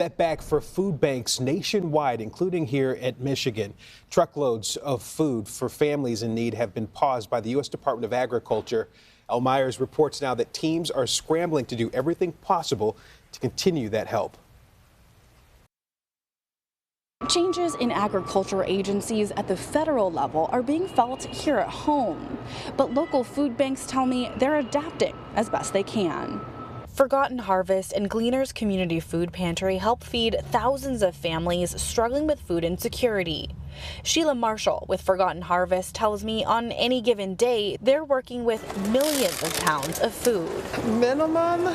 Setback for food banks nationwide, including here at Michigan. Truckloads of food for families in need have been paused by the U.S. Department of Agriculture. El Myers reports now that teams are scrambling to do everything possible to continue that help. Changes in agriculture agencies at the federal level are being felt here at home. But local food banks tell me they're adapting as best they can. Forgotten Harvest and Gleaners Community Food Pantry help feed thousands of families struggling with food insecurity. Sheila Marshall with Forgotten Harvest tells me on any given day, they're working with millions of pounds of food. Minimum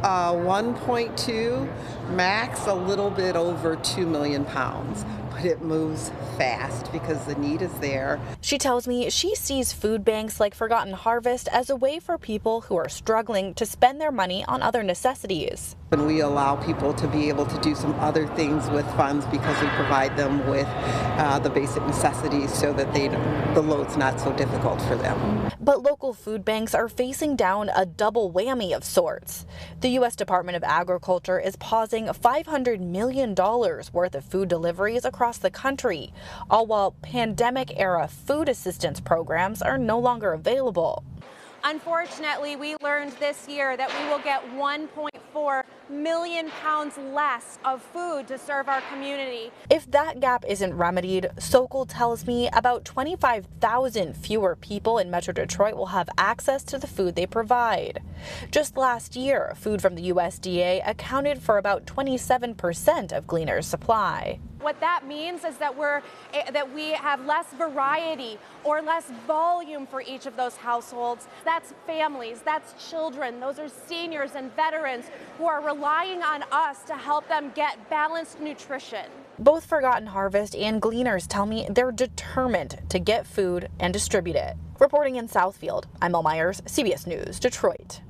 1.2, max a little bit over 2 million pounds. But it moves fast because the need is there. She tells me she sees food banks like Forgotten Harvest as a way for people who are struggling to spend their money on other necessities. And we allow people to be able to do some other things with funds because we provide them with the basic necessities so that the load's not so difficult for them. But local food banks are facing down a double whammy of sorts. The U.S. Department of Agriculture is pausing $500 million worth of food deliveries across the country, all while pandemic-era food assistance programs are no longer available. Unfortunately, we learned this year that we will get 1.4 million pounds less of food to serve our community. If that gap isn't remedied, Sokol tells me about 25,000 fewer people in Metro Detroit will have access to the food they provide. Just last year, food from the USDA accounted for about 27% of Gleaners' supply. What that means is that we have less variety or less volume for each of those households. That's families, that's children, those are seniors and veterans who are relying on us to help them get balanced nutrition. Both Forgotten Harvest and Gleaners tell me they're determined to get food and distribute it. Reporting in Southfield, I'm El Myers, CBS News, Detroit.